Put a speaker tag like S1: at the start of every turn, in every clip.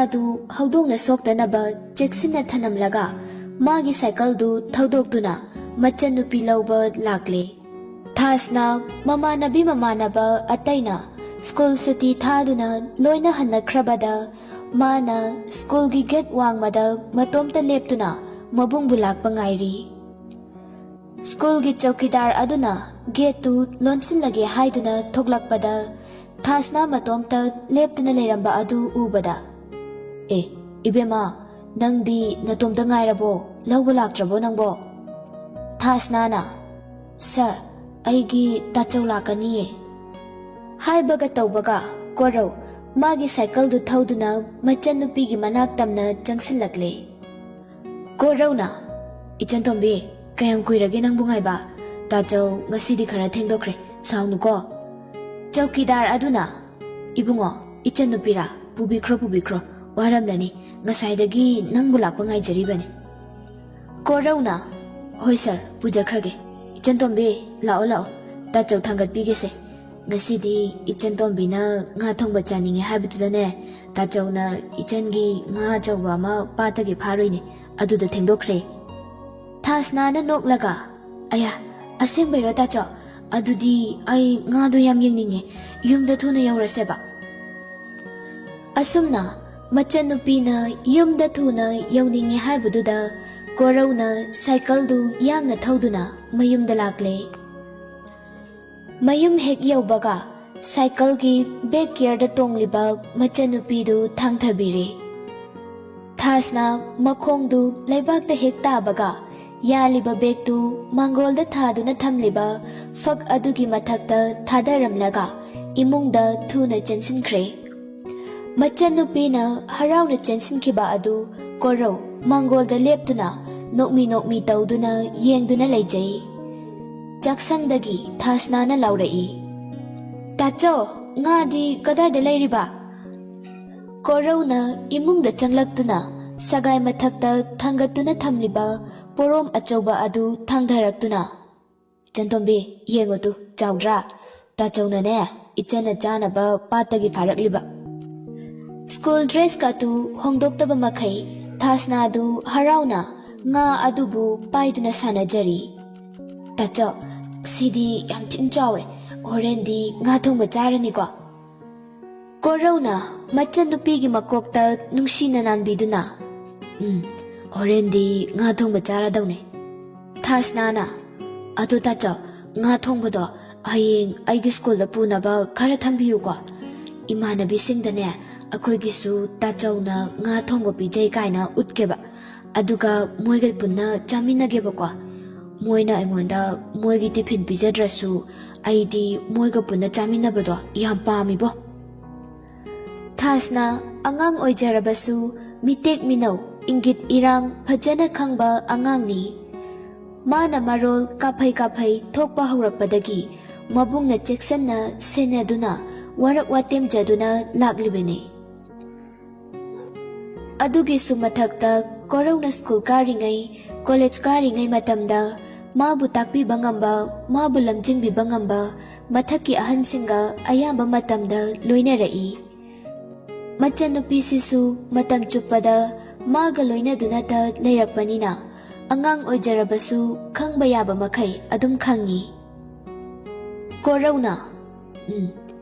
S1: ꯃꯥꯗꯨ ꯍꯧꯗꯣꯡꯅ ꯁꯣꯛꯇꯅꯕ ꯆꯦꯛꯁꯤꯟꯅ ꯊꯅꯝꯂꯒ ꯃꯥꯒꯤ ꯁꯥꯏꯀꯜꯗꯨ ꯊꯧꯗꯣꯛꯇꯨꯅ ꯃꯆꯟꯅꯨꯄꯤ ꯂꯧꯕ ꯂꯥꯛꯂꯦ꯫ ꯊꯥꯁꯅ ꯃꯃꯥꯟꯅꯕ ꯑꯇꯩꯅ ꯁ꯭ꯀꯨꯜ ꯁꯨꯇꯤ ꯊꯥꯗꯨꯅ ꯂꯣꯏꯅ ꯍꯟꯅꯈ꯭ꯔꯕꯗ ꯃꯥꯅ ꯁ꯭ꯀꯨꯜꯒꯤ ꯒꯦꯠ ꯋꯥꯡꯃꯗ ꯃꯇꯣꯝꯇ ꯂꯦꯞꯇꯨꯅ ꯃꯕꯨꯡꯕꯨ ꯂꯥꯛꯄ ꯉꯥꯏꯔꯤ꯫ ꯁ꯭ꯀꯨꯜꯒꯤ ꯆꯧꯀꯤꯗꯥꯔ ꯑꯗꯨꯅ ꯒꯦꯠꯇꯨ ꯂꯣꯟꯁꯤꯜꯂꯒꯦ ꯍꯥꯏꯗꯨꯅ ꯊꯣꯛꯂꯛꯄꯗ ꯊꯥꯁꯅ ꯃꯇꯣꯝꯇ ꯂꯦꯞꯇꯨꯅ ꯂꯩꯔꯝꯕ ꯑꯗꯨ ꯎꯕꯗ, ꯏꯕꯦꯝꯃ, ꯅꯪꯗꯤ ꯅꯇꯣꯝꯇ ꯉꯥꯏꯔꯕꯣ? ꯂꯧꯕ ꯂꯥꯛꯇ꯭ꯔꯕꯣ ꯅꯪꯕꯣ? ꯊꯥꯁꯅꯥꯅ, ꯁꯥꯔ, ꯑꯩꯒꯤ ꯇꯥꯆꯧ ꯂꯥꯛꯀꯅꯤꯌꯦ ꯍꯥꯏꯕꯒ ꯇꯧꯕꯒ ꯀꯣꯔꯧ ꯃꯥꯒꯤ ꯁꯥꯏꯀꯜꯗꯨ ꯊꯧꯗꯨꯅ ꯃꯆꯟꯅꯨꯄꯤꯒꯤ ꯃꯅꯥꯛ ꯇꯝꯅ ꯆꯪꯁꯤꯜꯂꯛꯂꯦ꯫ ꯀꯣꯔꯧꯅ, ꯏꯆꯟꯇꯣꯝꯕꯤ, ꯀꯌꯥꯝ ꯀꯨꯏꯔꯒꯦ ꯅꯪꯕꯨ ꯉꯥꯏꯕ? ꯇꯥꯆꯧ ꯉꯁꯤꯗꯤ ꯈꯔ ꯊꯦꯡꯗꯣꯛꯈ꯭ꯔꯦ, ꯁꯥꯎꯅꯨꯀꯣ꯫ ꯆꯧꯀꯤꯗꯥꯔ ꯑꯗꯨꯅ, ꯏꯕꯨꯡꯉꯣ, ꯏꯆꯟꯅꯨꯄꯤꯔꯥ, ꯄꯨꯕꯤꯈ꯭ꯔꯣ, ꯋꯥꯔꯝꯂꯅꯤ, ꯉꯁꯥꯏꯗꯒꯤ ꯅꯪꯕꯨ ꯂꯥꯛꯄ ꯉꯥꯏꯖꯔꯤꯕꯅꯤ꯫ ꯀꯣꯔꯧꯅ, ꯍꯣꯏ ꯁꯥꯔ, ꯄꯨꯖꯈ꯭ꯔꯒꯦ꯫ ꯏꯆꯟꯇꯣꯝꯕꯤ, ꯂꯥꯛꯑꯣ, ꯇꯥꯆꯧ ꯊꯥꯡꯒꯠꯄꯤꯒꯦꯁꯦ꯫ ꯉꯁꯤꯗꯤ ꯏꯆꯟꯇꯣꯝꯕꯤꯅ ꯉꯥ ꯊꯣꯡꯕ ꯆꯥꯅꯤꯡꯉꯦ ꯍꯥꯏꯕꯗꯨꯗꯅꯦ, ꯇꯥꯆꯧꯅ ꯏꯆꯟꯒꯤ ꯉꯥ ꯑꯆꯧꯕ ꯑꯃ ꯄꯥꯠꯇꯒꯤ ꯐꯥꯔꯨꯏꯅꯦ, ꯑꯗꯨꯗ ꯊꯦꯡꯗꯣꯛꯈ꯭ꯔꯦ꯫ ꯊꯥꯁꯅꯥꯅ ꯅꯣꯛꯂꯒ, ꯑꯌꯥ, ꯑꯁꯦꯡꯕꯩꯔꯣ ꯇꯥꯆꯧ? ꯑꯗꯨꯗꯤ ꯑꯩ ꯉꯥꯗꯣ ꯌꯥꯝ ꯌꯦꯡꯅꯤꯡꯉꯦ, ꯌꯨꯝꯗ ꯊꯨꯅ ꯌꯧꯔꯁꯦꯕ꯫ ꯑꯁꯨꯝꯅ ꯃꯆꯟꯅꯨꯄꯤꯅ ꯌꯨꯝꯗ ꯊꯨꯅ ꯌꯧꯅꯤꯡꯉꯦ ꯍꯥꯏꯕꯗꯨꯗ ꯀꯣꯔꯧꯅ ꯁꯥꯏꯀꯜꯗꯨ ꯌꯥꯡꯅ ꯊꯧꯗꯨꯅ ꯃꯌꯨꯝꯗ ꯂꯥꯛꯂꯦ꯫ ꯃꯌꯨꯝ ꯍꯦꯛ ꯌꯧꯕꯒ ꯁꯥꯏꯀꯜꯒꯤ ꯕꯦꯛ ꯒꯤꯌꯔꯗ ꯇꯣꯡꯂꯤꯕ ꯃꯆꯟꯅꯨꯄꯤꯗꯨ ꯊꯥꯡꯊꯕꯤꯔꯦ꯫ ꯊꯥꯁꯅ ꯃꯈꯣꯡꯗꯨ ꯂꯩꯕꯥꯛꯇ ꯍꯦꯛ ꯇꯥꯕꯒ ꯌꯥꯜꯂꯤꯕ ꯕꯦꯛꯇꯨ ꯃꯥꯡꯒꯣꯜꯗ ꯊꯥꯗꯨꯅ ꯊꯝꯂꯤꯕ ꯐꯛ ꯑꯗꯨꯒꯤ ꯃꯊꯛꯇ ꯊꯥꯗꯔꯝꯂꯒ ꯏꯃꯨꯡꯗ ꯊꯨꯅ ꯆꯦꯟꯁꯤꯟꯈ꯭ꯔꯦ꯫ ꯃꯆꯟꯅꯨꯄꯤꯅ ꯍꯔꯥꯎꯅ ꯆꯦꯟꯁꯤꯟꯈꯤꯕ ꯑꯗꯨ ꯀꯣꯔꯧ ꯃꯥꯡꯒꯣꯜꯗ ꯂꯦꯞꯇꯨꯅ ꯅꯣꯛꯃꯤ ꯇꯧꯗꯨꯅ ꯌꯦꯡꯗꯨꯅ ꯂꯩꯖꯩ꯫ ꯆꯥꯛꯁꯪꯗꯒꯤ ꯊꯥꯁꯅꯥꯅ ꯂꯥꯎꯔꯛꯏ, ꯇꯥꯆꯧ, ꯉꯥꯗꯤ ꯀꯗꯥꯏꯗ ꯂꯩꯔꯤꯕ? ꯀꯣꯔꯧꯅ ꯏꯃꯨꯡꯗ ꯆꯪꯂꯛꯇꯨꯅ ꯁꯒꯥꯏ ꯃꯊꯛꯇ ꯊꯥꯡꯒꯠꯇꯨꯅ ꯊꯝꯂꯤꯕ ꯄꯣꯔꯣꯝ ꯑꯆꯧꯕ ꯑꯗꯨ ꯊꯥꯡꯊꯔꯛꯇꯨꯅ, ꯏꯆꯟꯇꯣꯝꯕꯤ, ꯌꯦꯡꯉꯨꯇꯨ, ꯆꯥꯎꯗ꯭ꯔꯥ? ꯇꯥꯆꯧꯅꯅꯦ ꯏꯆꯟꯅ ꯆꯥꯅꯕ ꯄꯥꯠꯇꯒꯤ ꯐꯥꯔꯛꯂꯤꯕ꯫ ꯁ꯭ꯀꯨꯜ ꯗ꯭ꯔꯦꯁꯀꯥꯇꯨ ꯍꯣꯡꯗꯣꯛꯇꯕ ꯃꯈꯩ ꯊꯥꯁꯅꯥꯗꯨ ꯍꯔꯥꯎꯅ ꯉꯥ ꯑꯗꯨꯕꯨ ꯄꯥꯏꯗꯨꯅ ꯁꯥꯟꯅꯖꯔꯤ꯫ ꯇꯥꯆꯧ, ꯁꯤꯗꯤ ꯌꯥꯝ ꯊꯤꯅ ꯆꯥꯎꯋꯦ, ꯍꯣꯔꯦꯟꯗꯤ ꯉꯥ ꯊꯣꯡꯕ ꯆꯥꯔꯅꯤꯀꯣ? ꯀꯣꯔꯧꯅ ꯃꯆꯟꯅꯨꯄꯤꯒꯤ ꯃꯀꯣꯛꯇ ꯅꯨꯡꯁꯤꯅ ꯅꯥꯟꯕꯤꯗꯨꯅ, ꯍꯣꯔꯦꯟꯗꯤ ꯉꯥ ꯊꯣꯡꯕ ꯆꯥꯔꯗꯧꯅꯦ꯫ ꯊꯥꯁꯅꯥꯅ, ꯑꯗꯣ ꯇꯥꯆꯧ, ꯉꯥ ꯊꯣꯡꯕꯗꯣ ꯍꯌꯦꯡ ꯑꯩꯒꯤ ꯁ꯭ꯀꯨꯜꯗ ꯄꯨꯅꯕ ꯈꯔ ꯊꯝꯕꯤꯌꯨꯀꯣ꯫ ꯏꯃꯥꯟꯅꯕꯤꯁꯤꯡꯗꯅꯦ ꯑꯩꯈꯣꯏꯒꯤꯁꯨ ꯇꯥꯆꯧꯅ ꯉꯥ ꯊꯣꯡꯕ ꯄꯤꯖꯩ ꯀꯥꯏꯅ ꯎꯠꯀꯦꯕ, ꯑꯗꯨꯒ ꯃꯣꯏꯒ ꯄꯨꯟꯅ ꯆꯥꯃꯤꯟꯅꯒꯦꯕꯀꯣ꯫ ꯃꯣꯏꯅ ꯑꯩꯉꯣꯟꯗ ꯃꯣꯏꯒꯤ ꯇꯤꯐꯤꯟ ꯄꯤꯖꯗ꯭ꯔꯁꯨ ꯑꯩꯗꯤ ꯃꯣꯏꯒ ꯄꯨꯟꯅ ꯆꯥꯃꯤꯟꯅꯕꯗꯣ ꯌꯥꯝ ꯄꯥꯝꯃꯤꯕꯣ꯫ ꯊꯥꯁꯅ ꯑꯉꯥꯡ ꯑꯣꯏꯖꯔꯕꯁꯨ ꯃꯤꯇꯦꯛ ꯃꯤꯅꯧ, ꯏꯪꯒꯤꯠ ꯏꯔꯥꯡ ꯐꯖꯅ ꯈꯪꯕ ꯑꯉꯥꯡꯅꯤ꯫ ꯃꯥꯅ ꯃꯔꯣꯜ ꯀꯥꯐꯩ ꯊꯣꯛꯄ ꯍꯧꯔꯛꯄꯗꯒꯤ ꯃꯕꯨꯡꯅ ꯆꯦꯛꯁꯟꯅ ꯁꯦꯟꯅꯗꯨꯅ ꯋꯥꯔꯛ ꯋꯥꯇꯦꯝꯖꯗꯨꯅ ꯂꯥꯛꯂꯤꯕꯅꯤ꯫ ꯑꯗꯨꯒꯤꯁꯨ ꯃꯊꯛꯇ ꯀꯣꯔꯧꯅ ꯁ꯭ꯀꯨꯜ ꯀꯥꯔꯤꯉꯩ, ꯀꯣꯂꯦꯖ ꯀꯥꯔꯤꯉꯩ ꯃꯇꯝꯗ ꯃꯥꯕꯨ ꯇꯥꯛꯄꯤꯕ ꯉꯝꯕ, ꯃꯥꯕꯨ ꯂꯝꯖꯤꯡꯕꯤꯕ ꯉꯝꯕ ꯃꯊꯛꯀꯤ ꯑꯍꯟꯁꯤꯡꯒ ꯑꯌꯥꯝꯕ ꯃꯇꯝꯗ ꯂꯣꯏꯅꯔꯛꯏ꯫ ꯃꯆꯟꯅꯨꯄꯤꯁꯤꯁꯨ ꯃꯇꯝ ꯆꯨꯞꯄꯗ ꯃꯥꯒ ꯂꯣꯏꯅꯗꯨꯅꯇ ꯂꯩꯔꯛꯄꯅꯤꯅ ꯑꯉꯥꯡ ꯑꯣꯏꯖꯔꯕꯁꯨ ꯈꯪꯕ ꯌꯥꯕ ꯃꯈꯩ ꯑꯗꯨꯝ ꯈꯪꯉꯤ꯫ ꯀꯣꯔꯧꯅ,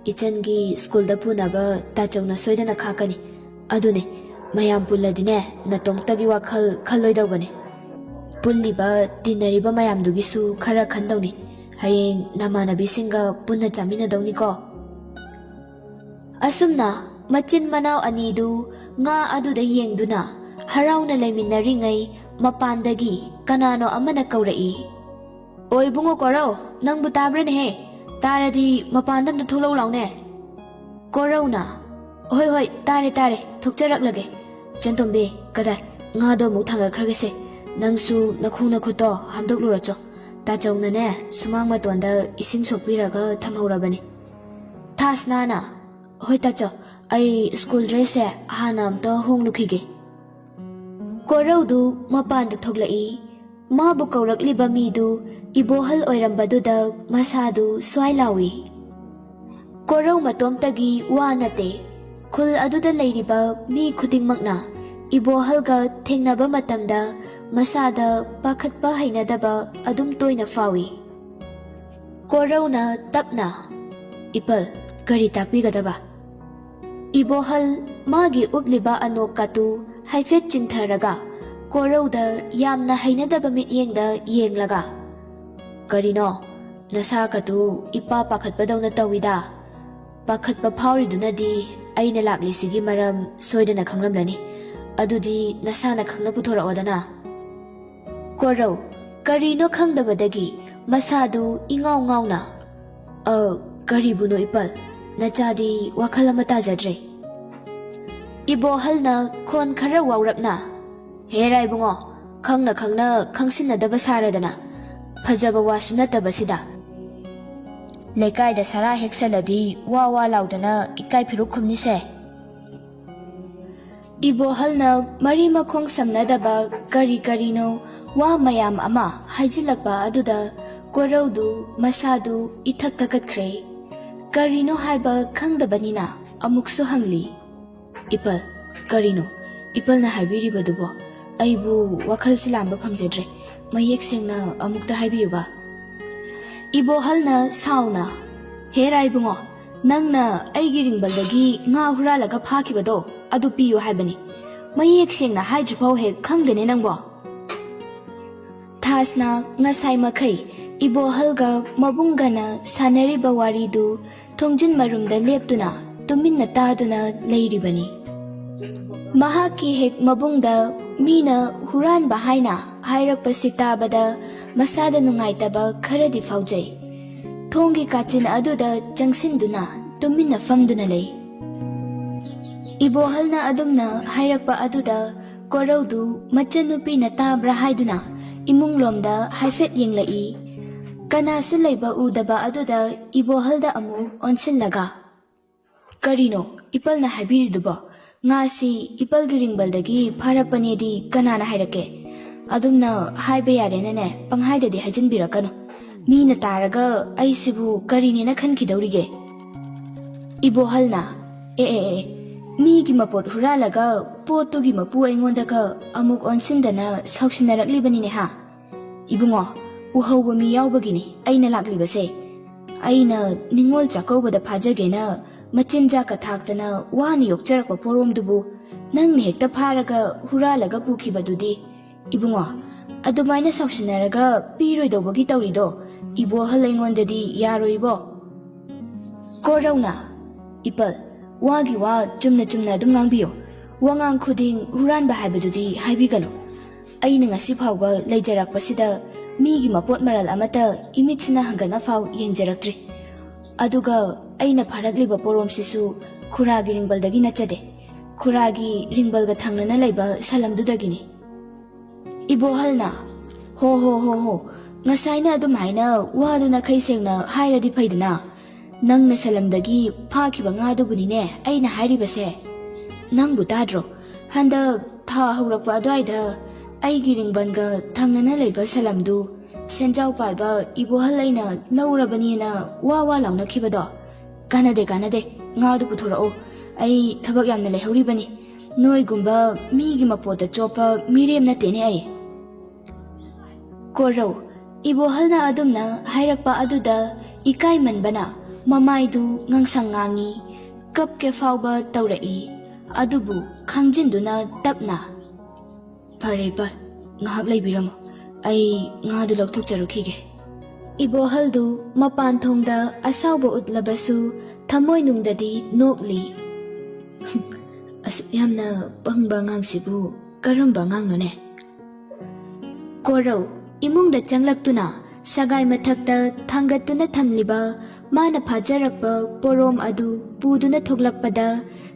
S1: ꯏꯆꯟꯒꯤ ꯁ꯭ꯀꯨꯜꯗ ꯄꯨꯅꯕ ꯇꯥꯆꯧꯅ ꯁꯣꯏꯗꯅ ꯈꯥꯛꯀꯅꯤ, ꯑꯗꯨꯅꯦ ꯃꯌꯥꯝ ꯄꯨꯜꯂꯗꯤꯅꯦ ꯅꯇꯣꯝꯇꯒꯤ ꯋꯥꯈꯜ ꯈꯜꯂꯣꯏꯗꯧꯕꯅꯦ, ꯄꯨꯜꯂꯤꯕ ꯇꯤꯟꯅꯔꯤꯕ ꯃꯌꯥꯝꯗꯨꯒꯤꯁꯨ ꯈꯔ ꯈꯟꯗꯧꯅꯤ, ꯍꯌꯦꯡ ꯅꯃꯥꯟꯅꯕꯤꯁꯤꯡꯒ ꯄꯨꯟꯅ ꯆꯥꯃꯤꯟꯅꯗꯧꯅꯤꯀꯣ꯫ ꯑꯁꯨꯝꯅ ꯃꯆꯤꯟ ꯃꯅꯥꯎ ꯑꯅꯤꯗꯨ ꯉꯥ ꯑꯗꯨꯗ ꯌꯦꯡꯗꯨꯅ ꯍꯔꯥꯎꯅ ꯂꯩꯃꯤꯟꯅꯔꯤꯉꯩ ꯃꯄꯥꯟꯗꯒꯤ ꯀꯅꯥꯅꯣ ꯑꯃꯅ ꯀꯧꯔꯛꯏ, ꯑꯣ ꯏꯕꯨꯡꯉꯣ ꯀꯣꯔꯧ, ꯅꯪꯕꯨ ꯇꯥꯕ꯭ꯔꯅꯦꯍꯦ? ꯇꯥꯔꯗꯤ ꯃꯄꯥꯟꯗ ꯑꯝꯇ ꯊꯣꯛꯂꯛꯎ ꯂꯥꯎꯅꯦ꯫ ꯀꯣꯔꯧꯅ, ꯍꯣꯏ, ꯇꯥꯔꯦ, ꯊꯣꯛꯆꯔꯛꯂꯒꯦ꯫ ꯏꯆꯟꯇꯣꯝꯕꯤ, ꯀꯗꯥꯏ, ꯉꯥꯗꯣ ꯑꯃꯨꯛ ꯊꯥꯡꯒꯠꯈ꯭ꯔꯒꯦꯁꯦ, ꯅꯪꯁꯨ ꯅꯈꯣꯡ ꯅꯈꯨꯠꯇꯣ ꯍꯥꯝꯗꯣꯛꯂꯨꯔꯣꯆꯣ, ꯇꯥꯆꯧꯅꯅꯦ ꯁꯨꯃꯥꯡ ꯃꯇꯣꯟꯗ ꯏꯁꯤꯡ ꯁꯣꯛꯄꯤꯔꯒ ꯊꯝꯍꯧꯔꯕꯅꯤ꯫ ꯊꯥꯁꯅꯥꯅ, ꯍꯣꯏ ꯇꯥꯆꯧ, ꯑꯩ ꯁ꯭ꯀꯨꯜ ꯗ꯭ꯔꯦꯁꯁꯦ ꯍꯥꯟꯅ ꯑꯝꯇ ꯍꯣꯡꯂꯨꯈꯤꯒꯦ꯫ ꯀꯣꯔꯧꯗꯨ ꯃꯄꯥꯟꯗ ꯊꯣꯛꯂꯛꯏ꯫ ꯃꯥꯕꯨ ꯀꯧꯔꯛꯂꯤꯕ ꯃꯤꯗꯨ ꯏꯕꯣꯍꯜ ꯑꯣꯏꯔꯝꯕꯗꯨꯗ ꯃꯁꯥꯗꯨ ꯁ꯭ꯋꯥꯏ ꯂꯥꯎꯏ꯫ ꯀꯣꯔꯧ ꯃꯇꯣꯝꯇꯒꯤ ꯋꯥ ꯅꯠꯇꯦ, ꯈꯨꯜ ꯑꯗꯨꯗ ꯂꯩꯔꯤꯕ ꯃꯤ ꯈꯨꯗꯤꯡꯃꯛꯅ ꯏꯕꯣꯍꯜꯒ ꯊꯦꯡꯅꯕ ꯃꯇꯝꯗ ꯃꯁꯥꯗ ꯄꯥꯈꯠꯄ ꯍꯩꯅꯗꯕ ꯑꯗꯨꯝ ꯇꯣꯏꯅ ꯐꯥꯎꯏ꯫ ꯀꯣꯔꯧꯅ ꯇꯞꯅ, "ꯏꯄꯜ, ꯀꯔꯤ ꯇꯥꯛꯄꯤꯒꯗꯕ?" ꯏꯕꯣꯍꯜ ꯃꯥꯒꯤ ꯎꯞꯂꯤꯕ ꯑꯅꯣꯛ ꯀꯥꯇꯨ ꯍꯥꯏꯐꯦꯠ ꯆꯤꯡꯊꯔꯒ ꯀꯣꯔꯧꯗ ꯌꯥꯝꯅ ꯍꯩꯅꯗꯕ ꯃꯤꯠꯌꯦꯡꯗ ꯌꯦꯡꯂꯒ, "ꯀꯔꯤꯅꯣ, ꯅꯁꯥ ꯀꯥꯇꯨ ꯏꯄꯥ ꯄꯥꯈꯠꯄꯗꯧꯅ ꯇꯧꯏꯗ꯫ ꯄꯥꯈꯠꯄ ꯐꯥꯎꯔꯤꯗꯨꯅꯗꯤ ꯑꯩꯅ ꯂꯥꯛꯂꯤꯁꯤꯒꯤ ꯃꯔꯝ ꯁꯣꯏꯗꯅ ꯈꯪꯂꯝꯂꯅꯤ꯫ ꯑꯗꯨꯗꯤ ꯅꯁꯥꯅ ꯈꯪꯅ ꯄꯨꯊꯣꯔꯛꯑꯣꯗꯅ." ꯀꯣꯔꯧ ꯀꯔꯤꯅꯣ ꯈꯪꯗꯕꯗꯒꯤ ꯃꯁꯥꯗꯨ ꯏꯉꯥꯎ ꯉꯥꯎꯅ, "ꯀꯔꯤꯕꯨꯅꯣ ꯏꯄꯜ, ꯅꯆꯥꯗꯤ ꯋꯥꯈꯜ ꯑꯃ ꯇꯥꯖꯗ꯭ꯔꯦ." ꯏꯕꯣꯍꯜꯅ ꯈꯣꯟ ꯈꯔ ꯋꯥꯎꯔꯞꯅ, "ꯍꯦꯔꯥ ꯏꯕꯨꯡꯉꯣ, ꯈꯪꯅ ꯈꯪꯅ ꯈꯪꯁꯤꯟꯅꯗꯕ ꯁꯥꯔꯗꯅ, ꯐꯖꯕ ꯋꯥꯁꯨ ꯅꯠꯇꯕꯁꯤꯗ. ꯂꯩꯀꯥꯏꯗ ꯁꯔꯥ ꯍꯦꯛꯁꯜꯂꯗꯤ ꯋꯥ ꯋꯥ ꯂꯥꯎꯗꯅ ꯏꯀꯥꯏ ꯐꯤꯔꯨꯛ ꯈꯨꯝꯅꯤꯁꯦ." ꯏꯕꯣꯍꯜꯅ ꯃꯔꯤ ꯃꯈꯣꯡ ꯁꯝꯅꯗꯕ ꯀꯔꯤ ꯀꯔꯤꯅꯣ ꯋꯥ ꯃꯌꯥꯝ ꯑꯃ ꯍꯥꯏꯖꯤꯜꯂꯛꯄ ꯑꯗꯨꯗ ꯀꯣꯔꯧꯗꯨ ꯃꯁꯥꯗꯨ ꯏꯊꯛ ꯊꯀꯠꯈ꯭ꯔꯦ꯫ ꯀꯔꯤꯅꯣ ꯍꯥꯏꯕ ꯈꯪꯗꯕꯅꯤꯅ ꯑꯃꯨꯛꯁꯨ ꯍꯪꯂꯤ, "ꯏꯄꯜ, ꯀꯔꯤꯅꯣ ꯏꯄꯜꯅ ꯍꯥꯏꯕꯤꯔꯤꯕꯗꯨꯕꯣ? ꯑꯩꯕꯨ ꯋꯥꯈꯜꯁꯤ ꯂꯥꯟꯕ ꯐꯪꯖꯗ꯭ꯔꯦ, ꯃꯌꯦꯛ ꯁꯦꯡꯅ ꯑꯃꯨꯛꯇ ꯍꯥꯏꯕꯤꯌꯨꯕ." ꯏꯕꯣꯍꯜꯅ ꯁꯥꯎꯅ, "ꯍꯦꯔꯥ ꯏꯕꯨꯡꯉꯣ, ꯅꯪꯅ ꯑꯩꯒꯤ ꯔꯤꯡꯕꯜꯗꯒꯤ ꯉꯥ ꯍꯨꯔꯥꯜꯂꯒ ꯐꯥꯈꯤꯕꯗꯣ ꯑꯗꯨ ꯄꯤꯌꯨ ꯍꯥꯏꯕꯅꯤ꯫ ꯃꯌꯦꯛ ꯁꯦꯡꯅ ꯍꯥꯏꯗ꯭ꯔꯤꯐꯥꯎ ꯍꯦꯛ ꯈꯪꯗꯦꯅꯦ ꯅꯪꯕꯣ." ꯊꯥꯁꯅ ꯉꯁꯥꯏ ꯃꯈꯩ ꯏꯕꯣꯍꯜꯒ ꯃꯕꯨꯡꯒꯅ ꯁꯥꯟꯅꯔꯤꯕ ꯋꯥꯔꯤꯗꯨ ꯊꯣꯡꯖꯤꯟ ꯃꯔꯨꯝꯗ ꯂꯦꯞꯇꯨꯅ ꯇꯨꯃꯤꯟꯅ ꯇꯥꯗꯨꯅ ꯂꯩꯔꯤꯕꯅꯤ꯫ ꯃꯍꯥꯛꯀꯤ ꯍꯦꯛ ꯃꯕꯨꯡꯗ ꯃꯤꯅ ꯍꯨꯔꯥꯟꯕ ꯍꯥꯏꯅ ꯍꯥꯏꯔꯛꯄꯁꯤ ꯇꯥꯕꯗ ꯃꯁꯥꯗ ꯅꯨꯡꯉꯥꯏꯇꯕ ꯈꯔꯗꯤ ꯐꯥꯎꯖꯩ꯫ ꯊꯣꯡꯒꯤ ꯀꯥꯆꯤꯟ ꯑꯗꯨꯗ ꯆꯪꯁꯤꯟꯗꯨꯅ ꯇꯨꯃꯤꯟꯅ ꯐꯝꯗꯨꯅ ꯂꯩ꯫ ꯏꯕꯣꯍꯜꯅ ꯑꯗꯨꯝꯅ ꯍꯥꯏꯔꯛꯄ ꯑꯗꯨꯗ ꯀꯣꯔꯧꯗꯨ ꯃꯆꯟꯅꯨꯄꯤꯅ ꯇꯥꯕ꯭ꯔꯥ ꯍꯥꯏꯗꯨꯅ ꯏꯃꯨꯡꯂꯣꯝꯗ ꯍꯥꯏꯐꯦꯠ ꯌꯦꯡꯂꯛꯏ꯫ ꯀꯅꯥꯁꯨ ꯂꯩꯕ ꯎꯗꯕ ꯑꯗꯨꯗ ꯏꯕꯣꯍꯜꯗ ꯑꯃꯨꯛ ꯑꯣꯟꯁꯤꯜꯂꯒ, "ꯀꯔꯤꯅꯣ ꯏꯄꯜꯅ ꯍꯥꯏꯕꯤꯔꯤꯗꯨꯕꯣ? ꯉꯥꯁꯤ ꯏꯄꯜꯒꯤ ꯔꯤꯡꯕꯜꯗꯒꯤ ꯐꯥꯔꯛꯄꯅꯦꯗꯤ ꯀꯅꯥꯅ ꯍꯥꯏꯔꯛꯀꯦ? ꯑꯗꯨꯝꯅ ꯍꯥꯏꯕ ꯌꯥꯔꯦꯅꯅꯦ ꯄꯪꯍꯥꯏꯗꯗꯤ ꯍꯥꯏꯖꯤꯟꯕꯤꯔꯛꯀꯅꯨ꯫ ꯃꯤꯅ ꯇꯥꯔꯒ ꯑꯩꯁꯤꯕꯨ ꯀꯔꯤꯅꯦꯅ ꯈꯟꯈꯤꯗꯧꯔꯤꯒꯦ?" ꯏꯕꯣꯍꯜꯅ, "ꯑꯦ, ꯃꯤꯒꯤ ꯃꯄꯣꯠ ꯍꯨꯔꯥꯜꯂꯒ ꯄꯣꯠꯇꯨꯒꯤ ꯃꯄꯨ ꯑꯩꯉꯣꯟꯗꯒ ꯑꯃꯨꯛ ꯑꯣꯟꯁꯤꯟꯗꯅ ꯁꯥꯎꯁꯤꯟꯅꯔꯛꯂꯤꯕꯅꯤꯅꯦ ꯍꯥ? ꯏꯕꯨꯡꯉꯣ, ꯎꯍꯧꯕ ꯃꯤ ꯌꯥꯎꯕꯒꯤꯅꯤ ꯑꯩꯅ ꯂꯥꯛꯂꯤꯕꯁꯦ꯫ ꯑꯩꯅ ꯅꯤꯡꯉꯣꯜ ꯆꯥꯛꯀꯧꯕꯗ ꯐꯥꯖꯒꯦꯅ ꯃꯆꯤꯟꯖꯥꯛꯀ ꯊꯥꯛꯇꯅ ꯋꯥꯅ ꯌꯣꯛꯆꯔꯛꯄ ꯄꯣꯔꯣꯝꯗꯨꯕꯨ ꯅꯪꯅ ꯍꯦꯛꯇ ꯐꯥꯔꯒ ꯍꯨꯔꯥꯜꯂꯒ ꯄꯨꯈꯤꯕꯗꯨꯗꯤ, ꯏꯕꯨꯡꯉꯣ, ꯑꯗꯨꯃꯥꯏꯅ ꯁꯥꯎꯁꯤꯟꯅꯔꯒ ꯄꯤꯔꯣꯏꯗꯧꯕꯒꯤ ꯇꯧꯔꯤꯗꯣ ꯏꯕꯣꯍꯜ ꯑꯩꯉꯣꯟꯗꯗꯤ ꯌꯥꯔꯣꯏꯕꯣ." ꯀꯣꯔꯧꯅ, "ꯏꯄꯜ, ꯋꯥꯒꯤ ꯋꯥ ꯆꯨꯝꯅ ꯆꯨꯝꯅ ꯑꯗꯨꯝ ꯉꯥꯡꯕꯤꯌꯨ꯫ ꯋꯥꯉꯥꯡ ꯈꯨꯗꯤꯡ ꯍꯨꯔꯥꯟꯕ ꯍꯥꯏꯕꯗꯨꯗꯤ ꯍꯥꯏꯕꯤꯒꯅꯨ꯫ ꯑꯩꯅ ꯉꯁꯤ ꯐꯥꯎꯕ ꯂꯩꯖꯔꯛꯄꯁꯤꯗ ꯃꯤꯒꯤ ꯃꯄꯣꯠ ꯃꯔꯜ ꯑꯃꯠꯇ ꯏꯃꯤꯠꯁꯤꯅ ꯍꯪꯒꯠꯅꯐꯥꯎ ꯌꯦꯡꯖꯔꯛꯇ꯭ꯔꯤ꯫ ꯑꯗꯨꯒ ꯑꯩꯅ ꯐꯥꯔꯛꯂꯤꯕ ꯄꯣꯔꯣꯝꯁꯤꯁꯨ ꯈꯨꯔꯥꯒꯤ ꯔꯤꯡꯕꯜꯗꯒꯤ ꯅꯠꯆꯗꯦ, ꯈꯨꯔꯥꯒꯤ ꯔꯤꯡꯕꯜꯒ ꯊꯪꯅꯅ ꯂꯩꯕ ꯁꯂꯝꯗꯨꯗꯒꯤꯅꯤ." ꯏꯕꯣꯍꯜꯅ, ꯍꯣ, ꯉꯁꯥꯏꯅ ꯑꯗꯨꯃꯥꯏꯅ ꯋꯥꯗꯨ ꯅꯥꯈꯩ ꯁꯦꯡꯅ ꯍꯥꯏꯔꯗꯤ ꯐꯩꯗꯅ꯫ ꯅꯪꯅ ꯁꯂꯝꯗꯒꯤ ꯐꯥꯈꯤꯕ ꯉꯥꯗꯨꯕꯨꯅꯤꯅꯦ ꯑꯩꯅ ꯍꯥꯏꯔꯤꯕꯁꯦ꯫ ꯅꯪꯕꯨ ꯇꯥꯗ꯭ꯔꯣ, ꯍꯟꯗꯛ ꯊꯥ ꯍꯧꯔꯛꯄ ꯑꯗꯨꯋꯥꯏꯗ ꯑꯩꯒꯤ ꯔꯤꯡꯕꯟꯒ ꯊꯪꯅꯅ ꯂꯩꯕ ꯁꯂꯝꯗꯨ ꯁꯦꯟꯖꯥꯎ ꯄꯥꯏꯕ ꯏꯕꯣꯍꯜ ꯑꯩꯅ ꯂꯧꯔꯕꯅꯤꯅ ꯋꯥ ꯂꯥꯎꯅꯈꯤꯕꯗꯣ? ꯀꯥꯟꯅꯗꯦ, ꯉꯥꯗꯨ ꯄꯨꯊꯣꯔꯛꯑꯣ, ꯑꯩ ꯊꯕꯛ ꯌꯥꯝꯅ ꯂꯩꯍꯧꯔꯤꯕꯅꯤ꯫ ꯅꯣꯏꯒꯨꯝꯕ ꯃꯤꯒꯤ ꯃꯄꯣꯠꯇ ꯆꯣꯞꯄ ꯃꯤꯔꯦꯝ ꯅꯠꯇꯦꯅꯦ ꯑꯩ." ꯀꯣꯔꯧ ꯏꯕꯣꯍꯜꯅ ꯑꯗꯨꯝꯅ ꯍꯥꯏꯔꯛꯄ ꯑꯗꯨꯗ ꯏꯀꯥꯏꯃꯟꯕꯅ ꯃꯃꯥꯏꯗꯨ ꯉꯥꯡꯁꯪ ꯉꯥꯡꯉꯤ, ꯀꯞꯀꯦ ꯐꯥꯎꯕ ꯇꯧꯔꯛꯏ꯫ ꯑꯗꯨꯕꯨ ꯈꯥꯡꯖꯤꯟꯗꯨꯅ ꯇꯞꯅ, "ꯐꯔꯦ ꯏꯄꯜ, ꯉꯥꯏꯍꯥꯛ ꯂꯩꯕꯤꯔꯝꯃꯣ, ꯑꯩ ꯉꯥꯗꯨ ꯂꯧꯊꯣꯛꯆꯔꯨꯈꯤꯒꯦ." ꯏꯕꯣꯍꯜꯗꯨ ꯃꯄꯥꯟ ꯊꯣꯡꯗ ꯑꯁꯥꯎꯕ ꯎꯠꯂꯕꯁꯨ ꯊꯃꯣꯏꯅꯨꯡꯗꯗꯤ ꯅꯣꯛꯂꯤ꯫ "ꯑꯁꯨꯛ ꯌꯥꯝꯅ ꯄꯪꯕ ꯑꯉꯥꯡꯁꯤꯕꯨ ꯀꯔꯝꯕ ꯑꯉꯥꯡꯅꯣꯅꯦ?" ꯀꯣꯔꯧ ꯏꯃꯨꯡꯗ ꯆꯪꯂꯛꯇꯨꯅ ꯁꯒꯥꯏ ꯃꯊꯛꯇ ꯊꯥꯡꯒꯠꯇꯨꯅ ꯊꯝꯂꯤꯕ ꯃꯥꯅ ꯐꯥꯖꯔꯛꯄ ꯄꯣꯔꯣꯝ ꯑꯗꯨ ꯄꯨꯗꯨꯅ ꯊꯣꯛꯂꯛꯄꯗ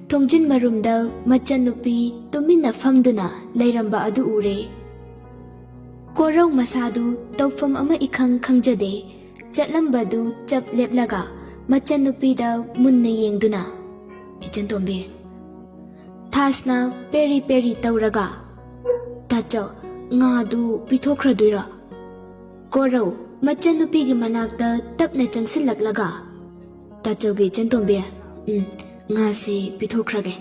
S1: ꯊꯣꯡꯖꯤꯟ ꯃꯔꯨꯝꯗ ꯃꯆꯟꯅꯨꯄꯤ ꯇꯨꯃꯤꯟꯅ ꯐꯝꯗꯨꯅ ꯂꯩꯔꯝꯕ ꯑꯗꯨ ꯎꯔꯦ꯫ ꯀꯣꯔꯧ ꯃꯁꯥꯗꯨ ꯇꯧꯐꯝ ꯑꯃ ꯏꯈꯪ ꯈꯪꯖꯗꯦ ꯆꯠꯂꯝꯕꯗꯨ ꯆꯞ ꯂꯦꯞꯂꯒ ꯃꯆꯟꯅꯨꯄꯤꯗ ꯃꯨꯟꯅ ꯌꯦꯡꯗꯨꯅ, "ꯏꯆꯟꯇꯣꯝꯕꯤ." ꯊꯥꯁꯅ ꯄꯦꯔꯤ ꯄꯦꯔꯤ ꯇꯧꯔꯒ, "ꯇꯥꯆꯧ, ꯉꯥꯗꯨ ꯄꯤꯊꯣꯛꯈ꯭ꯔꯗꯣꯏꯔꯣ?" ꯀꯣꯔꯧ ꯃꯆꯟꯅꯨꯄꯤꯒꯤ ꯃꯅꯥꯛꯇ ꯇꯞꯅ ꯆꯪꯁꯤꯜꯂꯛꯂꯒ, "ꯇꯥꯆꯧꯒꯤ ꯏꯆꯟꯇꯣꯝꯕꯤ, ꯉꯥꯁꯤ ꯄꯤꯊꯣꯛꯈ꯭ꯔꯒꯦ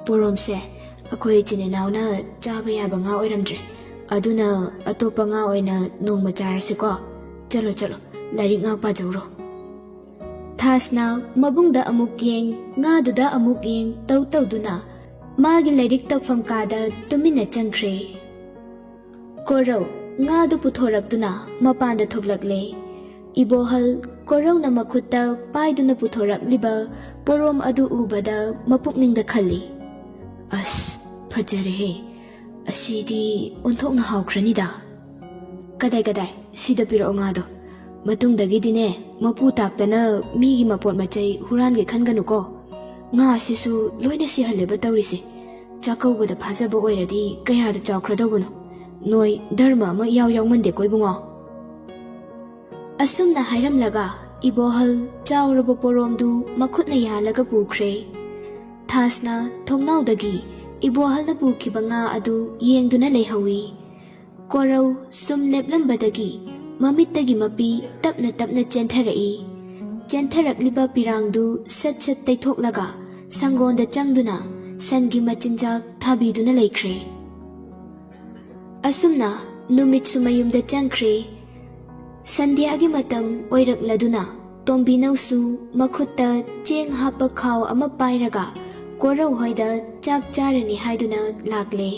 S1: ꯄꯣꯔꯣꯝꯁꯦ ꯑꯩꯈꯣꯏ ꯏꯆꯤꯟ ꯏꯅꯥꯎꯅ ꯆꯥꯕ ꯌꯥꯕ ꯉꯥ ꯑꯣꯏꯔꯝꯗ꯭ꯔꯦ ꯑꯗꯨꯅ ꯑꯇꯣꯞꯄ ꯉꯥ ꯑꯣꯏꯅ ꯅꯣꯡꯃ ꯆꯥꯔꯁꯤꯀꯣ ꯆꯠꯂꯣ ꯆꯠꯂꯣ ꯂꯥꯏꯔꯤꯛ ꯉꯥꯛ ꯄꯥꯖꯧꯔꯣ ꯊꯥꯁꯅ ꯃꯕꯨꯡꯗ ꯑꯃꯨꯛ ꯌꯦꯡ ꯉꯥꯗꯨꯗ ꯑꯃꯨꯛ ꯌꯦꯡ ꯇꯧꯗꯨꯅ ꯃꯥꯒꯤ ꯂꯥꯏꯔꯤꯛ ꯇꯧꯐꯝ ꯀꯥꯗ ꯇꯨꯃꯤꯟꯅ ꯆꯪꯈ꯭ꯔꯦ ꯀꯣꯔꯧ ꯉꯥꯗꯨ ꯄꯨꯊꯣꯔꯛꯇꯨꯅ ꯃꯄꯥꯟꯗ ꯊꯣꯛꯂꯛꯂꯦ ꯏꯕꯣꯍꯜ ꯀꯣꯔꯧꯅ ꯃꯈꯨꯠꯇ ꯄꯥꯏꯗꯨꯅ ꯄꯨꯊꯣꯔꯛꯂꯤꯕ ꯄꯣꯔꯣꯝ ꯑꯗꯨ ꯎꯕꯗ ꯃꯄꯨꯛꯅꯤꯡꯗ ꯈꯜꯂꯤ ꯑꯁ ꯐꯖꯔꯦꯍꯦ ꯑꯁꯤꯗꯤ ꯑꯣꯟꯊꯣꯛꯅ ꯍꯥꯎꯈ꯭ꯔꯅꯤꯗ ꯀꯗꯥꯏ ꯁꯤꯗ ꯄꯤꯔꯛꯑꯣ ꯉꯥꯗꯣ ꯃꯇꯨꯡꯗꯒꯤꯗꯤꯅꯦ ꯃꯄꯨ ꯇꯥꯛꯇꯅ ꯃꯤꯒꯤ ꯃꯄꯣꯠ ꯃꯆꯩ ꯍꯨꯔꯥꯟꯒꯦ ꯈꯟꯒꯅꯨꯀꯣ ꯉꯥ ꯑꯁꯤꯁꯨ ꯂꯣꯏꯅ ꯁꯤꯍꯜꯂꯦꯕ ꯇꯧꯔꯤꯁꯦ ꯆꯥꯛꯀꯧꯕꯗ ꯐꯥꯖꯕ ꯑꯣꯏꯔꯗꯤ ꯀꯌꯥꯗ ꯆꯥꯎꯈ꯭ꯔꯗꯧꯕꯅꯣ ꯅꯣꯏ ꯙꯔꯃ ꯑꯃ ꯏꯌꯥꯎ ꯌꯥꯎꯃꯟꯗꯦꯀꯣ ꯏꯕꯨꯡꯉꯣ ꯑꯁꯨꯝꯅ ꯍꯥꯏꯔꯝꯂꯒ ꯏꯕꯣꯍꯜ ꯆꯥꯎꯔꯕ ꯄꯣꯔꯣꯝꯗꯨ ꯃꯈꯨꯠꯅ ꯌꯥꯜꯂꯒ ꯄꯨꯈ꯭ꯔꯦ ꯊꯥꯁꯅ ꯊꯣꯡꯅꯥꯎꯗꯒꯤ ꯏꯕꯣꯍꯜꯅ ꯄꯨꯈꯤꯕ ꯉꯥ ꯑꯗꯨ ꯌꯦꯡꯗꯨꯅ ꯂꯩꯍꯧꯏ ꯀꯣꯔꯧ ꯁꯨꯝ ꯂꯦꯞꯂꯝꯕꯗꯒꯤ ꯃꯃꯤꯠꯇꯒꯤ ꯃꯄꯤ ꯇꯞꯅ ꯇꯞꯅ ꯆꯦꯟꯊꯔꯛꯏ ꯆꯦꯟꯊꯔꯛꯂꯤꯕ ꯄꯤꯔꯥꯡꯗꯨ ꯁꯠ ꯁꯠ ꯇꯩꯊꯣꯛꯂꯒ ꯁꯪꯒꯣꯟꯗ ꯆꯪꯗꯨꯅ ꯁꯟꯒꯤ ꯃꯆꯤꯟꯖꯥꯛ ꯊꯥꯕꯤꯗꯨꯅ ꯂꯩꯈ꯭ꯔꯦ ꯑꯁꯨꯝꯅ ꯅꯨꯃꯤꯠꯁꯨ ꯃꯌꯨꯝꯗ ꯆꯪꯈ꯭ꯔꯦ ꯁꯟꯙ꯭ꯌꯥꯒꯤ ꯃꯇꯝ ꯑꯣꯏꯔꯛꯂꯗꯨꯅ ꯇꯣꯝꯕꯤꯅꯧꯁꯨ ꯃꯈꯨꯠꯇ ꯆꯦꯡ ꯍꯥꯞꯄ ꯈꯥꯎ ꯑꯃ ꯄꯥꯏꯔꯒ ꯀꯣꯔꯧ ꯍꯣꯏꯗ ꯆꯥꯛ ꯆꯥꯔꯅꯤ ꯍꯥꯏꯗꯨꯅ ꯂꯥꯛꯂꯦ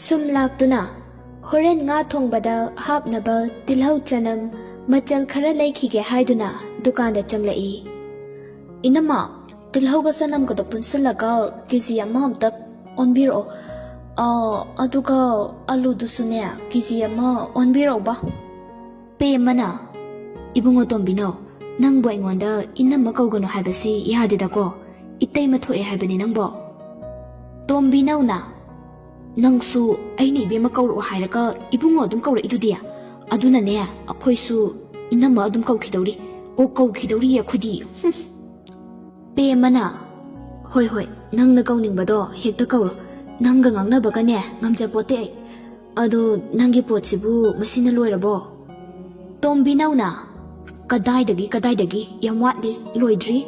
S1: ꯁꯨꯝ ꯂꯥꯛꯇꯨꯅ ꯍꯣꯔꯦꯟ ꯉꯥ ꯊꯣꯡꯕꯗ ꯍꯥꯞꯅꯕ ꯇꯤꯜꯍꯧ ꯆꯅꯝ ꯃꯆꯜ ꯈꯔ ꯂꯩꯈꯤꯒꯦ ꯍꯥꯏꯗꯨꯅ ꯗꯨꯀꯥꯟꯗ ꯆꯪꯂꯛꯏ ꯏꯅꯝꯃ ꯇꯤꯜꯍꯧꯒ ꯆꯅꯝꯒꯗꯣ ꯄꯨꯟꯁꯤꯜꯂꯒ ꯀꯦꯖꯤ ꯑꯃꯇ ꯑꯣꯟꯕꯤꯔꯛꯑꯣ ꯑꯗꯨꯒ ꯑꯂꯨꯗꯨꯁꯨꯅꯦ ꯀꯦꯖꯤ ꯑꯃ ꯑꯣꯟꯕꯤꯔꯛꯎꯕ ꯄꯦꯃꯅ ꯏꯕꯨꯡꯉꯣ ꯇꯣꯝꯕꯤꯅꯧ ꯅꯪꯕꯨ ꯑꯩꯉꯣꯟꯗ ꯏꯅꯝꯃ ꯀꯧꯒꯅꯨ ꯍꯥꯏꯕꯁꯤ ꯌꯥꯗꯦꯗꯀꯣ ꯏꯇꯩꯃ ꯊꯣꯛꯑꯦ ꯍꯥꯏꯕꯅꯤ ꯅꯪꯕꯣ ꯇꯣꯝꯕꯤꯅꯧꯅ ꯅꯪꯁꯨ ꯑꯩꯅ ꯏꯕꯦꯝꯃ ꯀꯧꯔꯛꯑꯣ ꯍꯥꯏꯔꯒ ꯏꯕꯨꯡꯉꯣ ꯑꯗꯨꯝ ꯀꯧꯔꯛꯏꯗꯨꯗꯤ ꯑꯗꯨꯅꯅꯦ ꯑꯩꯈꯣꯏꯁꯨ ꯏꯅꯝꯃ ꯑꯗꯨꯝ ꯀꯧꯈꯤꯗꯧꯔꯤ ꯀꯧꯈꯤꯗꯧꯔꯤ ꯑꯩꯈꯣꯏꯗꯤ ꯄꯦꯃꯅ ꯍꯣꯏ ꯅꯪꯅ ꯀꯧꯅꯤꯡꯕꯗꯣ ꯍꯦꯛꯇ ꯀꯧꯔꯣ ꯅꯪꯒ ꯉꯥꯡꯅꯕꯒꯅꯦ ꯉꯝꯖꯄꯣꯠꯇꯦ ꯑꯩ ꯑꯗꯣ ꯅꯪꯒꯤ ꯄꯣꯠꯁꯤꯕꯨ ꯃꯁꯤꯅ ꯂꯣꯏꯔꯕꯣ ꯇꯣꯝꯕꯤꯅꯧꯅ ꯀꯗꯥꯏꯗꯒꯤ ꯌꯥꯝ ꯋꯥꯠꯂꯤ ꯂꯣꯏꯗ꯭ꯔꯤ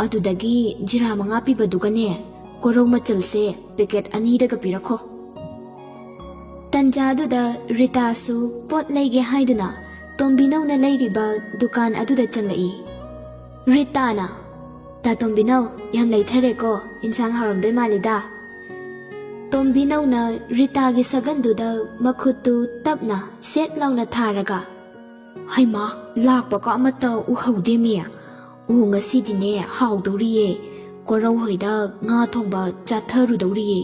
S1: ꯑꯗꯨꯗꯒꯤ ꯖꯤꯔꯥ 5 ꯄꯤꯕꯗꯨꯒꯅꯦ ꯀꯣꯔꯧ ꯃꯆꯜꯁꯦ ꯄꯦꯀꯦꯠ 2ꯗꯒ ꯄꯤꯔꯛꯈꯣ ꯇꯟꯖꯥꯗꯨꯗ ꯔꯤꯇꯥꯁꯨ ꯄꯣꯠ ꯂꯩꯒꯦ ꯍꯥꯏꯗꯨꯅ ꯇꯣꯝꯕꯤꯅꯧꯅ ꯂꯩꯔꯤꯕ ꯗꯨꯀꯥꯟ ꯑꯗꯨꯗ ꯆꯪꯂꯛꯏ ꯔꯤꯇꯥꯅ ꯇꯥ ꯇꯣꯝꯕꯤꯅꯧ ꯌꯥꯝ ꯂꯩꯊꯔꯦꯀꯣ ꯏꯟꯁꯥꯡ ꯍꯥꯎꯔꯝꯗꯣꯏ ꯃꯥꯜꯂꯤꯗ ꯇꯣꯝꯕꯤꯅꯧꯅ ꯔꯤꯇꯥꯒꯤ ꯁꯒꯟꯗꯨꯗ ꯃꯈꯨꯠꯇꯨ ꯇꯞꯅ ꯁꯦꯠ ꯂꯥꯎꯅ ꯊꯥꯔꯒ ꯍꯩꯃꯥ ꯂꯥꯛꯄꯒ ꯑꯃꯠꯇ ꯎꯍꯧꯗꯦꯃꯤ ꯉꯁꯤꯗꯤꯅꯦ ꯍꯥꯎꯗꯧꯔꯤꯌꯦ ꯀꯣꯔꯧ ꯍꯣꯏꯗ ꯉꯥ ꯊꯣꯡꯕ ꯆꯥꯊꯔꯨꯗꯧꯔꯤꯌꯦ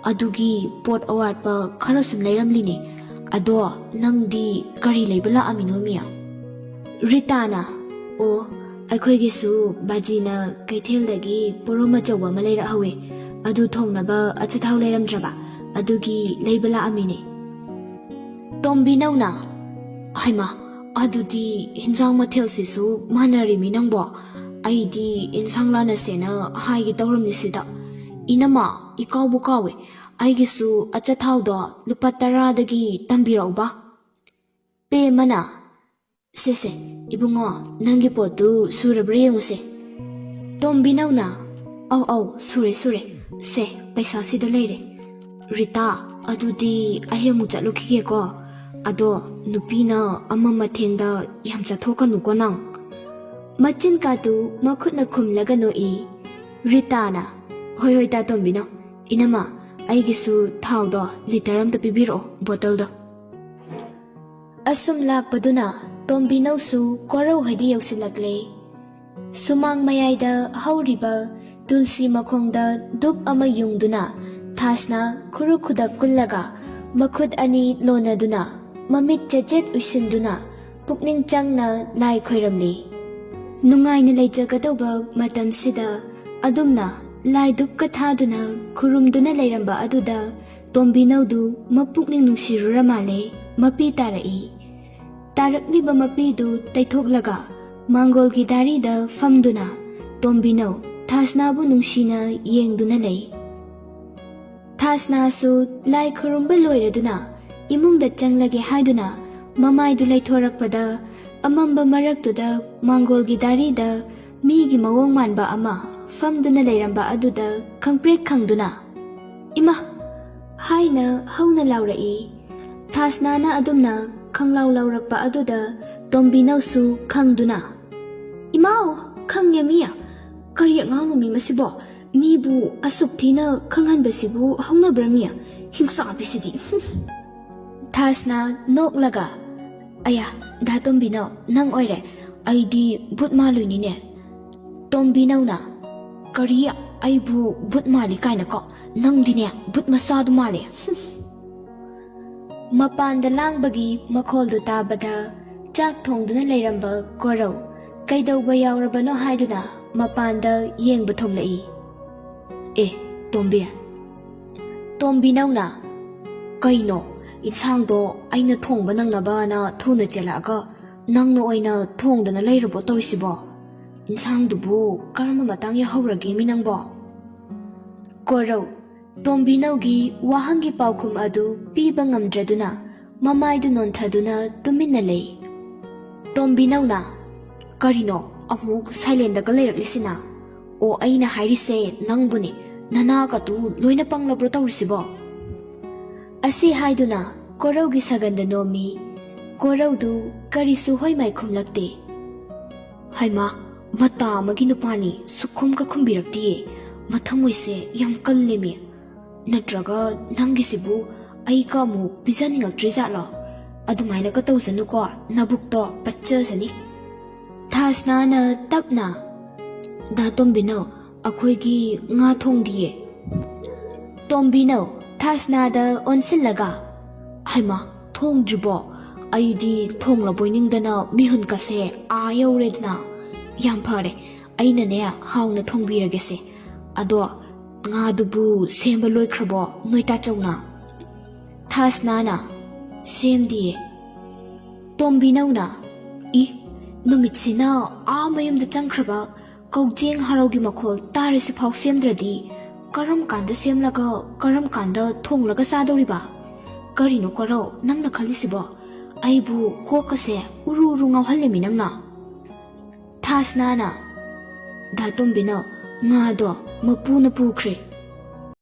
S1: ꯑꯗꯨꯒꯤ ꯄꯣꯠ ꯑꯋꯥꯠꯄ ꯈꯔ ꯁꯨꯝ ꯂꯩꯔꯝꯂꯤꯅꯦ ꯑꯗꯣ ꯅꯪꯗꯤ ꯀꯔꯤ ꯂꯩꯕ ꯂꯥꯛꯑꯝꯃꯤꯅꯣꯃꯤ ꯔꯤꯇꯥꯅ ꯑꯩꯈꯣꯏꯒꯤꯁꯨ ꯕꯥꯖꯤꯅ ꯀꯩꯊꯦꯜꯗꯒꯤ ꯄꯣꯔꯣꯝ ꯑꯆꯧꯕ ꯑꯃ ꯂꯩꯔꯛꯍꯧꯋꯦ ꯑꯗꯨ ꯊꯣꯡꯅꯕ ꯑꯆꯥꯊꯥꯎ ꯂꯩꯔꯝꯗ꯭ꯔꯕ ꯑꯗꯨꯒꯤ ꯂꯩꯕ ꯂꯥꯛꯑꯝꯃꯤꯅꯦ ꯇꯣꯝꯕꯤꯅꯧꯅ ꯍꯩꯃꯥ ꯑꯗꯨꯗꯤ ꯏꯟꯖꯥꯡ ꯃꯊꯦꯜꯁꯤꯁꯨ ꯃꯥꯟꯅꯔꯤꯃꯤ ꯅꯪꯕꯣ ꯑꯩꯗꯤ ꯏꯟꯁꯥꯡ ꯂꯥꯟꯅꯁꯦꯅ ꯍꯥꯏꯒꯦ ꯇꯧꯔꯝꯅꯤ ꯁꯤꯗ ꯏꯅꯝꯃ ꯏꯀꯥꯎꯕꯨ ꯀꯥꯎꯋꯦ ꯑꯩꯒꯤꯁꯨ ꯑꯆꯥꯊꯥꯎꯗꯣ ꯂꯨꯄꯥ 10ꯗꯒꯤ ꯇꯝꯕꯤꯔꯛꯎꯕ ꯄꯦꯃꯅ ꯁꯦ ꯏꯕꯨꯡꯉꯣ ꯅꯪꯒꯤ ꯄꯣꯠꯇꯨ ꯁꯨꯔꯕ꯭ꯔꯥ ꯌꯦꯡꯉꯨꯁꯦ ꯇꯣꯝꯕꯤꯅꯧꯅ ꯑꯧ ꯁꯨꯔꯦ ꯁꯦ ꯄꯩꯁꯥꯁꯤꯗ ꯂꯩꯔꯦ ꯔꯤꯇꯥ ꯑꯗꯨꯗꯤ ꯑꯩ ꯑꯃꯨꯛ ꯆꯠꯂꯨꯈꯤꯒꯦꯀꯣ ꯑꯗꯣ ꯅꯨꯄꯤꯅ ꯑꯃ ꯃꯊꯦꯡꯗ ꯌꯥꯝ ꯆꯠꯊꯣꯛꯀꯅꯨꯀꯣ ꯅꯪ ꯃꯆꯤꯟ ꯀꯥꯇꯨ ꯃꯈꯨꯠꯅ ꯈꯨꯝꯂꯒ ꯅꯣꯛꯏ ꯔꯤꯇꯥꯅ ꯍꯣꯏ ꯇꯥ ꯇꯣꯝꯕꯤꯅꯧ ꯏꯅꯝꯃ ꯑꯩꯒꯤꯁꯨ ꯊꯥꯎꯗꯣ ꯂꯤꯇꯔ ꯑꯃꯇ ꯄꯤꯕꯤꯔꯛꯑꯣ ꯕꯣꯇꯜꯗꯣ ꯑꯁꯨꯝ ꯂꯥꯛꯄꯗꯨꯅ ꯇꯣꯝꯕꯤꯅꯧꯁꯨ ꯀꯣꯔꯧ ꯍꯣꯏꯗ ꯌꯧꯁꯤꯜꯂꯛꯂꯦ ꯁꯨꯃꯥꯡ ꯃꯌꯥꯏꯗ ꯍꯧꯔꯤꯕ ꯇꯨꯜꯁꯤ ꯃꯈꯣꯡꯗ ꯙꯨꯞ ꯑꯃ ꯌꯨꯡꯗꯨꯅ ꯊꯥꯁꯅ ꯈꯨꯔꯨ ꯈꯨꯗꯛ ꯀꯨꯜꯂꯒ ꯃꯈꯨꯠ 2 ꯂꯣꯟꯅꯗꯨꯅ ꯃꯃꯤꯠ ꯆꯦꯠ ꯎꯏꯁꯤꯟꯗꯨꯅ ꯄꯨꯛꯅꯤꯡ ꯆꯪꯅ ꯂꯥꯏ ꯈꯣꯏꯔꯝꯂꯤ ꯅꯨꯡꯉꯥꯏꯅ ꯂꯩꯖꯒꯗꯧꯕ ꯃꯇꯝꯁꯤꯗ ꯑꯗꯨꯝꯅ ꯂꯥꯏ ꯙꯨꯞꯀ ꯊꯥꯗꯨꯅ ꯈꯨꯔꯨꯝꯗꯨꯅ ꯂꯩꯔꯝꯕ ꯑꯗꯨꯗ ꯇꯣꯝꯕꯤꯅꯧꯗꯨ ꯃꯄꯨꯛꯅꯤꯡ ꯅꯨꯡꯁꯤꯔꯨꯔ ꯃꯥꯜꯂꯦ ꯃꯄꯤ ꯇꯥꯔꯛꯏ ꯇꯥꯔꯛꯂꯤꯕ ꯃꯄꯤꯗꯨ ꯇꯩꯊꯣꯛꯂꯒ ꯃꯥꯡꯒꯣꯜꯒꯤ ꯗꯥꯔꯤꯗ ꯐꯝꯗꯨꯅ ꯇꯣꯝꯕꯤꯅꯧ ꯊꯥꯁꯅꯥꯕꯨ ꯅꯨꯡꯁꯤꯅ ꯌꯦꯡꯗꯨꯅ ꯂꯩ ꯊꯥꯁꯅꯥꯁꯨ ꯂꯥꯏ ꯈꯨꯔꯨꯝꯕ ꯂꯣꯏꯔꯗꯨꯅ ꯏꯃꯨꯡꯗ ꯆꯪꯂꯒꯦ ꯍꯥꯏꯗꯨꯅ ꯃꯃꯥꯏꯗꯨ ꯂꯩꯊꯣꯔꯛꯄꯗ ꯑꯃꯝꯕ ꯃꯔꯛꯇꯨꯗ ꯃꯥꯡꯒꯣꯜꯒꯤ ꯗꯥꯔꯤꯗ ꯃꯤꯒꯤ ꯃꯑꯣꯡ ꯃꯥꯟꯕ ꯑꯃ ꯐꯝꯗꯨꯅ ꯂꯩꯔꯝꯕ ꯑꯗꯨꯗ ꯈꯪꯄ꯭ꯔꯦꯛ ꯈꯪꯗꯨꯅ ꯏꯃꯥ ꯍꯥꯏꯅ ꯍꯧꯅ ꯂꯥꯎꯔꯛꯏ꯫ ꯊꯥꯁꯅꯥꯅ ꯑꯗꯨꯝꯅ ꯈꯪꯂꯥꯎ ꯂꯥꯎꯔꯛꯄ ꯑꯗꯨꯗ ꯇꯣꯝꯕꯤꯅꯧꯁꯨ ꯈꯪꯗꯨꯅ ꯏꯃꯥꯎ ꯈꯪꯉꯦ ꯃꯤ ꯀꯔꯤ ꯑꯉꯥꯡꯅꯣ ꯃꯤ ꯃꯁꯤꯕꯣ ꯃꯤꯕꯨ ꯑꯁꯨꯛ ꯊꯤꯅ ꯈꯪꯍꯟꯕꯁꯤꯕꯨ ꯍꯧꯅꯕ꯭ꯔꯥ ꯃꯤ ꯍꯤꯡꯁꯥꯕꯤꯁꯤꯗꯤ ꯊꯥꯁꯅꯥ ꯅꯣꯛꯂꯒ ꯑꯌꯥ ꯗꯥ ꯇꯣꯝꯕꯤꯅꯧ ꯅꯪ ꯑꯣꯏꯔꯦ ꯑꯩꯗꯤ ꯕꯨꯠ ꯃꯥꯜꯂꯨꯏꯅꯤꯅꯦ꯫ ꯇꯣꯝꯕꯤꯅꯧꯅ ꯀꯔꯤ ꯑꯩꯕꯨ ꯕꯨꯠ ꯃꯥꯜꯂꯤ ꯀꯥꯏꯅꯀꯣ ꯅꯪꯗꯤꯅꯦ ꯕꯨꯠ ꯃꯆꯥꯗꯨ ꯃꯥꯜꯂꯦ ꯃꯄꯥꯟꯗ ꯂꯥꯡꯕꯒꯤ ꯃꯈꯣꯜꯗꯨ ꯇꯥꯕꯗ ꯆꯥꯛ ꯊꯣꯡꯗꯨꯅ ꯂꯩꯔꯝꯕ ꯀꯣꯔꯧ ꯀꯩꯗꯧꯕ ꯌꯥꯎꯔꯕꯅꯣ ꯍꯥꯏꯗꯨꯅ ꯃꯄꯥꯟꯗ ꯌꯦꯡꯕ ꯊꯣꯛꯂꯛꯏ꯫ ꯑꯦ ꯇꯣꯝꯕꯤ ꯇꯣꯝꯕꯤꯅꯧꯅ ꯀꯩꯅꯣ ꯏꯟꯁꯥꯡꯗꯣ ꯑꯩꯅ ꯊꯣꯡꯕ ꯅꯪꯅꯕꯅ ꯊꯨꯅ ꯆꯦꯜꯂꯛꯑꯒ ꯅꯪꯅ ꯑꯣꯏꯅ ꯊꯣꯡꯗꯅ ꯂꯩꯔꯕꯣ ꯇꯧꯔꯤꯁꯤꯕꯣ ꯏꯟꯁꯥꯡꯗꯨꯕꯨ ꯀꯔꯝꯕ ꯃꯇꯥꯡ ꯌꯥꯍꯧꯔꯒꯦ ꯃꯤ ꯅꯪꯕꯣ꯫ ꯀꯣꯔꯧ ꯇꯣꯝꯕꯤꯅꯧꯒꯤ ꯋꯥꯍꯪꯒꯤ ꯄꯥꯎꯈꯨꯝ ꯑꯗꯨ ꯄꯤꯕ ꯉꯝꯗ꯭ꯔꯗꯨꯅ ꯃꯃꯥꯏꯗꯨ ꯅꯣꯟꯊꯗꯨꯅ ꯇꯨꯃꯤꯟꯅ ꯂꯩ꯫ ꯇꯣꯝꯕꯤꯅꯧꯅ ꯀꯔꯤꯅꯣ ꯑꯃꯨꯛ ꯁꯥꯏꯂꯦꯟꯗꯒ ꯂꯩꯔꯛꯂꯤꯁꯤꯅ ꯑꯣ ꯑꯩꯅ ꯍꯥꯏꯔꯤꯁꯦ ꯅꯪꯕꯨꯅꯦ ꯅꯅꯥꯒꯗꯨ ꯂꯣꯏꯅ ꯄꯪꯂꯕ꯭ꯔꯣ ꯇꯧꯔꯤꯁꯤꯕꯣ꯫ ꯑꯁꯤ ꯍꯥꯏꯗꯨꯅ ꯀꯣꯔꯧꯒꯤ ꯁꯒꯟꯗ ꯅꯣꯝꯃꯤ꯫ ꯀꯣꯔꯧꯗꯨ ꯀꯔꯤꯁꯨ ꯍꯣꯏꯃꯥꯏ ꯈꯨꯝꯂꯛꯇꯦ꯫ ꯍꯩꯃꯥ ꯃꯇꯥ ꯑꯃꯒꯤ ꯅꯨꯄꯥꯅꯤ ꯁꯨꯛꯈꯨꯝꯒ ꯈꯨꯝꯕꯤꯔꯛꯇꯤꯌꯦ ꯃꯊꯃꯣꯏꯁꯦ ꯌꯥꯝ ꯀꯜꯂꯦꯃꯤ ꯅꯠꯇ꯭ꯔꯒ ꯅꯪꯒꯤꯁꯤꯕꯨ ꯑꯩꯒ ꯑꯃꯨꯛ ꯄꯤꯖꯅꯤꯡꯉꯛꯇ꯭ꯔꯤ ꯖꯥꯠꯂꯣ ꯑꯗꯨꯃꯥꯏꯅꯒ ꯇꯧꯖꯅꯨꯀꯣ ꯅꯕꯨꯛꯇꯣ ꯄꯠꯆꯖꯅꯤ꯫ ꯊꯥꯁꯅꯥꯅ ꯇꯞꯅ ꯗꯥ ꯇꯣꯝꯕꯤꯅꯧ ꯑꯩꯈꯣꯏꯒꯤ ꯉꯥ ꯊꯣꯡꯗꯤꯌꯦ꯫ ꯇꯣꯝꯕꯤꯅꯧ ꯊꯥꯁꯅꯥꯗ ꯑꯣꯟꯁꯤꯜꯂꯒ ꯍꯩꯃꯥ ꯊꯣꯡꯗ꯭ꯔꯤꯕꯣ ꯑꯩꯗꯤ ꯊꯣꯡꯂꯕꯣꯏ ꯅꯤꯡꯗꯅ ꯃꯤꯍꯨꯟꯀꯁꯦ ꯑꯥ ꯌꯧꯔꯦꯗꯅ ꯌꯥꯝ ꯐꯔꯦ ꯑꯩꯅꯅꯦ ꯍꯥꯎꯅ ꯊꯣꯡꯕꯤꯔꯒꯦꯁꯦ ꯑꯗꯣ ꯉꯥꯗꯨꯕꯨ ꯁꯦꯝꯕ ꯂꯣꯏꯈ꯭ꯔꯕꯣ ꯅꯣꯏ ꯇꯥꯆꯧꯅ꯫ ꯊꯥꯁꯅꯥꯅ ꯁꯦꯝꯗꯤꯌꯦ꯫ ꯇꯣꯝꯕꯤꯅꯧꯅ ꯏ ꯅꯨꯃꯤꯠꯁꯤꯅ ꯑꯥ ꯃꯌꯨꯝꯗ ꯆꯪꯈ꯭ꯔꯕ ꯀꯧꯖꯦꯡ ꯍꯔꯥꯎꯒꯤ ꯃꯈꯣꯜ ꯇꯥꯔꯤꯁꯤꯐꯥꯎ ꯁꯦꯝꯗ꯭ꯔꯗꯤ ꯀꯔꯝ ꯀꯥꯟꯗ ꯁꯦꯝꯂꯒ ꯀꯔꯝ ꯀꯥꯟꯗ ꯊꯣꯡꯂꯒ ꯆꯥꯗꯧꯔꯤꯕ ꯀꯔꯤꯅꯣ ꯀꯣꯔꯧ ꯅꯪꯅ ꯈꯜꯂꯤꯁꯤꯕꯣ ꯑꯩꯕꯨ ꯀꯣꯛꯀꯁꯦ ꯎꯔꯨ ꯎꯔꯨ ꯉꯥꯎꯍꯜꯂꯦꯃꯤ ꯅꯪꯅ꯫ ꯊꯥꯁꯅꯥꯅ ꯗꯥ ꯇꯣꯝꯕꯤꯅꯧ ꯉꯥꯗꯣ ꯃꯄꯨꯅ ꯄꯨꯈ꯭ꯔꯦ